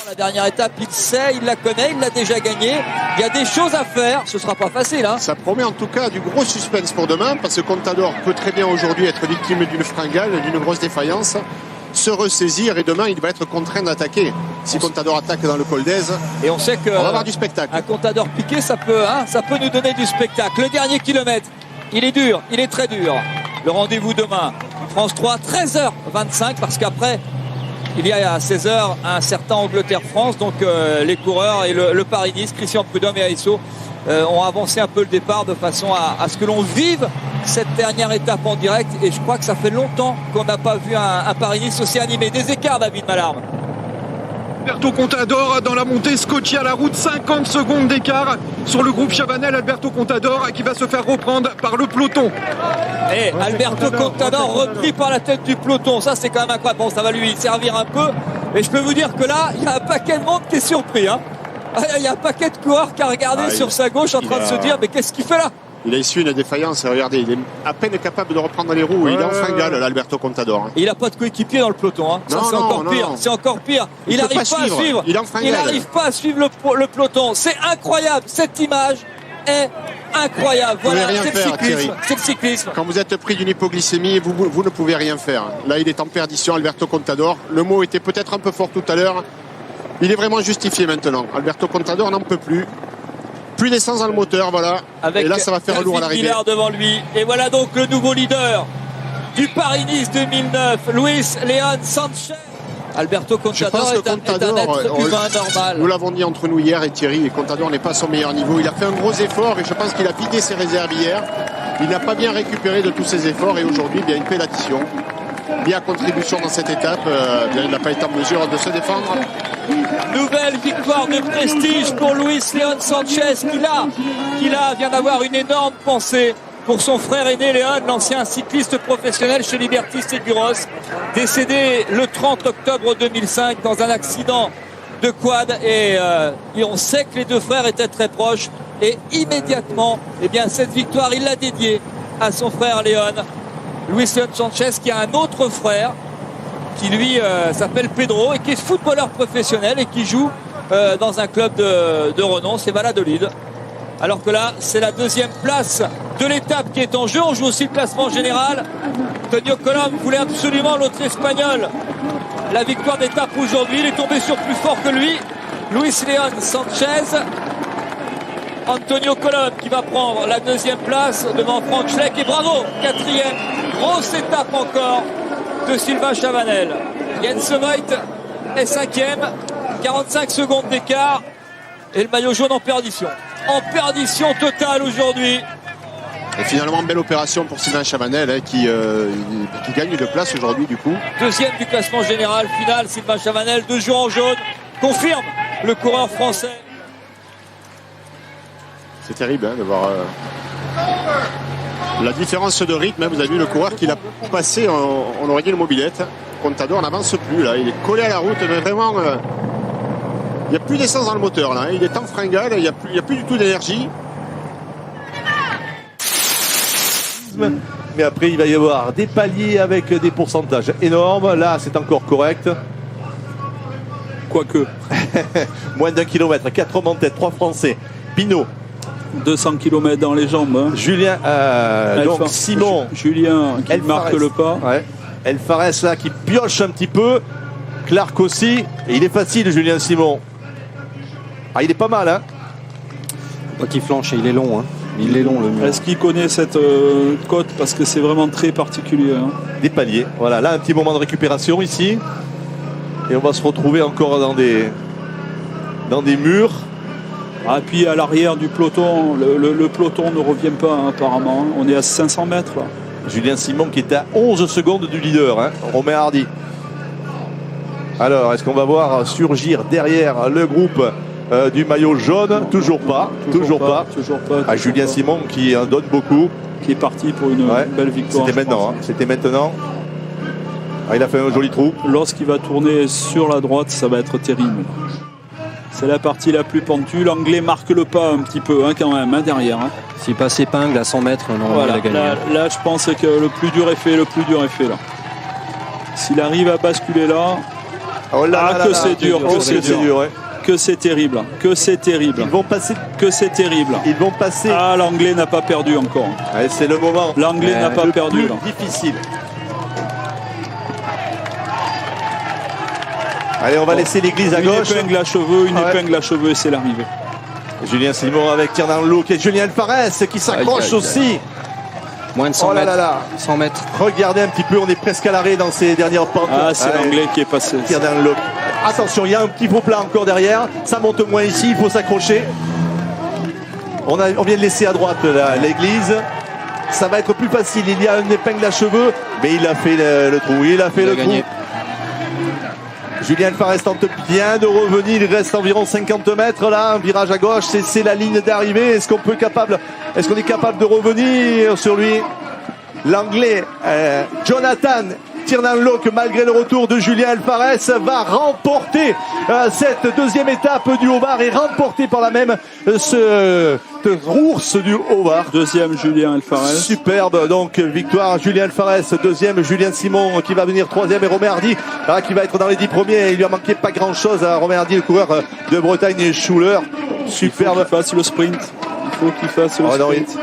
La dernière étape, il sait, il la connaît, il l'a déjà gagnée. Il y a des choses à faire, ce sera pas facile. Hein. Ça promet en tout cas du gros suspense pour demain, parce que Contador peut très bien aujourd'hui être victime d'une fringale, d'une grosse défaillance, se ressaisir et demain il va être contraint d'attaquer. Si Contador attaque dans le col d'Aise, et on sait que on va avoir du spectacle. Un Contador piqué, ça peut nous donner du spectacle. Le dernier kilomètre, il est dur, il est très dur. Le rendez-vous demain, France 3, 13h25, parce qu'après, il y a à 16h un certain Angleterre-France, donc les coureurs et le Paris-Nice, Christian Prudhomme et ASO ont avancé un peu le départ de façon à ce que l'on vive cette dernière étape en direct, et je crois que ça fait longtemps qu'on n'a pas vu un Paris-Nice aussi animé. Des écarts, David Malarme. Alberto Contador dans la montée, scotché à la route, 50 secondes d'écart sur le groupe Chavanel. Alberto Contador qui va se faire reprendre par le peloton. Et Alberto Contador repris par la tête du peloton, ça c'est quand même incroyable. Bon, ça va lui servir un peu, et je peux vous dire que là il y a un paquet de monde qui est surpris. Il y a un paquet de coureurs qui a regardé sur sa gauche en train de se dire mais qu'est-ce qu'il fait là? Il a essuyé une défaillance, regardez, il est à peine capable de reprendre les roues. Il est en fringale, l'Alberto Contador. Il n'a pas de coéquipier dans le peloton. Ça, c'est encore pire. C'est encore pire. Il n'arrive pas à suivre. Il n'arrive pas à suivre le peloton. C'est incroyable. Cette image est incroyable. Voilà, c'est le cyclisme. Quand vous êtes pris d'une hypoglycémie, vous ne pouvez rien faire. Là, il est en perdition, Alberto Contador. Le mot était peut-être un peu fort tout à l'heure. Il est vraiment justifié maintenant. Alberto Contador n'en peut plus. Plus d'essence dans le moteur, voilà. Avec et là, ça va faire lourd à l'arrivée. Devant lui. Et voilà donc le nouveau leader du Paris-Nice 2009, Luis León Sanchez. Alberto Contador est un être humain normal. Nous l'avons dit entre nous hier, et Thierry, et Contador n'est pas à son meilleur niveau. Il a fait un gros effort et je pense qu'il a vidé ses réserves hier. Il n'a pas bien récupéré de tous ses efforts et aujourd'hui, il y a une pénalisation. Bien contribution dans cette étape. Il n'a pas été en mesure de se défendre. Nouvelle victoire de prestige pour Luis León Sanchez qui vient d'avoir une énorme pensée pour son frère aîné Léon, l'ancien cycliste professionnel chez Liberty Seguros, décédé le 30 octobre 2005 dans un accident de quad, et on sait que les deux frères étaient très proches, et immédiatement cette victoire il l'a dédiée à son frère Léon. Luis León Sanchez qui a un autre frère qui lui s'appelle Pedro et qui est footballeur professionnel et qui joue dans un club de renom, c'est Valladolid. Alors que là, c'est la deuxième place de l'étape qui est en jeu. On joue aussi le classement général. Antonio Colom voulait absolument l'autre espagnol la victoire d'étape aujourd'hui. Il est tombé sur plus fort que lui. Luis León Sanchez. Antonio Colom qui va prendre la deuxième place devant Frank Schleck. Et bravo, quatrième. Grosse étape encore de Sylvain Chavanel. Jens Voigt est cinquième, 45 secondes d'écart, et le maillot jaune en perdition totale aujourd'hui. Et finalement, belle opération pour Sylvain Chavanel qui gagne de place aujourd'hui du coup. Deuxième du classement général final, Sylvain Chavanel, 2 jours en jaune, confirme le coureur français. C'est terrible de voir la différence de rythme. Vous avez vu le coureur qui l'a passé, on aurait dit le mobilette. Contador n'avance plus là, il est collé à la route, mais vraiment il n'y a plus d'essence dans le moteur là, il est en fringale, il n'y a plus du tout d'énergie. Mais après il va y avoir des paliers avec des pourcentages énormes. Là c'est encore correct, quoique moins d'1 kilomètre, 4 hommes en tête, 3 Français. Pinot 200 km dans les jambes. Julien donc Simon Julien qui marque le pas. El Fares là qui pioche un petit peu. Clark aussi. Et il est facile, Julien Simon. Il est pas mal, Pas qu'il flanche, il est long, Il est long le mur. Est-ce qu'il connaît cette côte, parce que c'est vraiment très particulier. Des paliers. Voilà, là un petit moment de récupération ici. Et on va se retrouver encore dans des murs. Et puis à l'arrière du peloton, le peloton ne revient pas apparemment. On est à 500 mètres là. Julien Simon qui est à 11 secondes du leader, Romain Hardy. Alors, est-ce qu'on va voir surgir derrière le groupe du maillot jaune? Toujours pas. Julien Simon qui en donne beaucoup. Qui est parti pour une belle victoire. C'était maintenant. Il a fait un joli trou. Lorsqu'il va tourner sur la droite, ça va être terrible. C'est la partie la plus pentue. L'Anglais marque le pas un petit peu quand même derrière. S'il passe épingle à 100 mètres, il a gagné. Là, je pense que le plus dur est fait là. S'il arrive à basculer là, Oh là là que là, c'est dur, que c'est dur. ouais. Que c'est terrible, que c'est terrible, Ils vont passer. que c'est terrible. Ils vont passer. Ah, l'anglais n'a pas perdu encore. Allez, c'est le moment. L'anglais n'a pas le perdu. plus Là. difficile. Allez, on va laisser l'église à gauche. Une épingle à cheveux, Ouais. épingle à cheveux et c'est l'arrivée. Julien Simon avec Tiernan Look et Julien Alvarez qui s'accroche aussi. Moins de 100 Oh là mètres. là là. 100 mètres. Regardez un petit peu, on est presque à l'arrêt dans ces dernières pentes. Ah, c'est Allez, l'anglais qui est passé. Tiernan Look. Attention, il y a un petit faux plat encore derrière. Ça monte moins ici, il faut s'accrocher. On vient de laisser à droite l'église. Ça va être plus facile. Il y a une épingle à cheveux, mais il a fait le trou. Il a fait Il a le gagné. trou. Julien Alvarez tente bien de revenir. Il reste environ 50 mètres là. Un virage à gauche, c'est la ligne d'arrivée. Est-ce qu'on est capable de revenir sur lui? L'anglais Jonathan Tiernan Look, malgré le retour de Julien Alvarez, va remporter cette deuxième étape du Haut-Var et remporter par la même ce ours du Haut-Var. Deuxième, Julien Alvarez. Superbe, donc victoire Julien Alvarez, deuxième Julien Simon qui va venir troisième et Romain Hardy qui va être dans les 10 premiers. Il lui a manqué pas grand chose à Romain Hardy, le coureur de Bretagne et Schuller. Superbe. Il faut qu'il fasse le sprint. Il faut qu'il fasse le Oh non, sprint.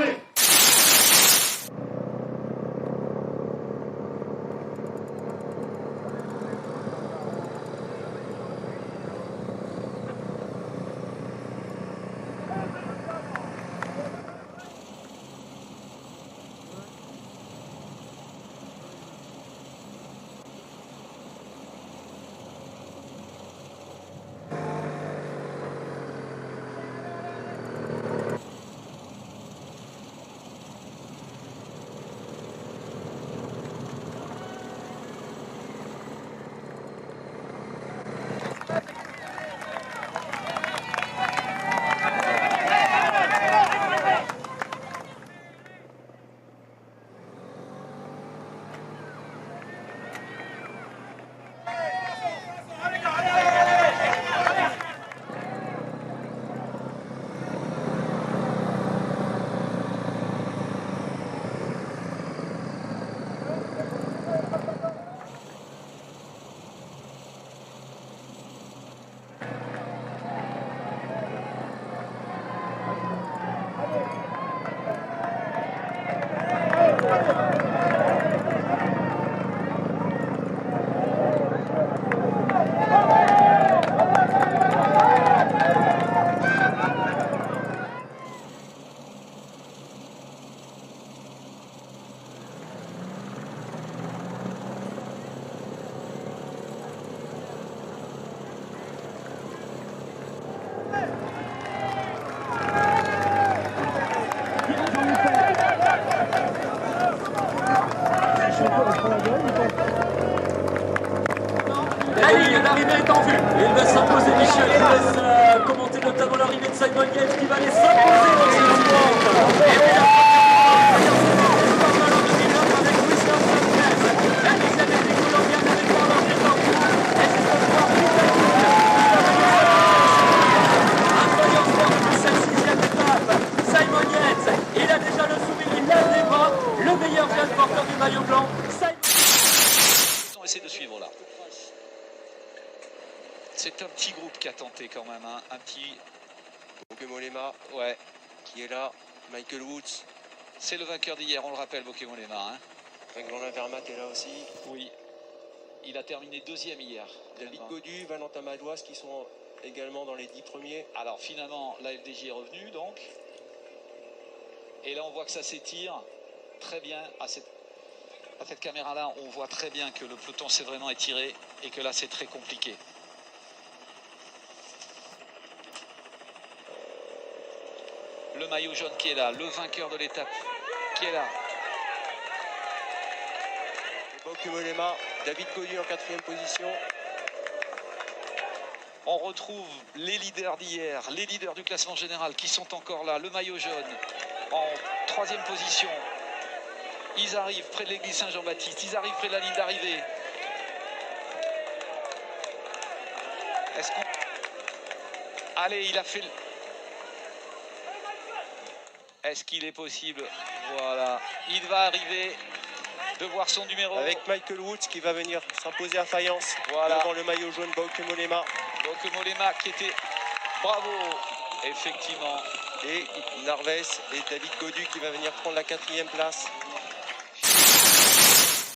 La ligne d'arrivée est en vue. Il va s'imposer Michel. Il laisse commenter notamment l'arrivée de Simon Yates qui va aller s'imposer dans cette sport. Et puis la Simon Yates, il a déjà le sourire, il lève les bras. Le meilleur jeune porteur du maillot blanc. On va essayer de suivre là. C'est un petit groupe qui a tenté quand même, hein. Un petit. Bokemolema, Ouais, qui est là, Michael Woods, c'est le vainqueur d'hier, on le rappelle, Bokemolema. Hein. Réglan Vermat est là aussi, Oui. Il a terminé deuxième hier. David Godu, Valentin Madouas qui sont également dans les 10 premiers. Alors finalement, la FDJ est revenue donc. Et là, on voit que ça s'étire très bien. À cette caméra-là, on voit très bien que le peloton s'est vraiment étiré et que là, c'est très compliqué. Le maillot jaune qui est là, le vainqueur de l'étape qui est là. Bokemolema, David Godu en 4e position. On retrouve les leaders d'hier, les leaders du classement général qui sont encore là. Le maillot jaune en 3e position. Ils arrivent près de l'église Saint-Jean-Baptiste. Ils arrivent près de la ligne d'arrivée. Est-ce qu'on... Allez, il a fait... Est-ce qu'il est possible? Voilà. Il va arriver de voir son numéro. Avec Michael Woods qui va venir s'imposer à faïence Voilà. devant le maillot jaune Bauke Mollema. Donc Mollema qui était bravo, effectivement. Et Narves et David Gaudu qui va venir prendre la 4e place.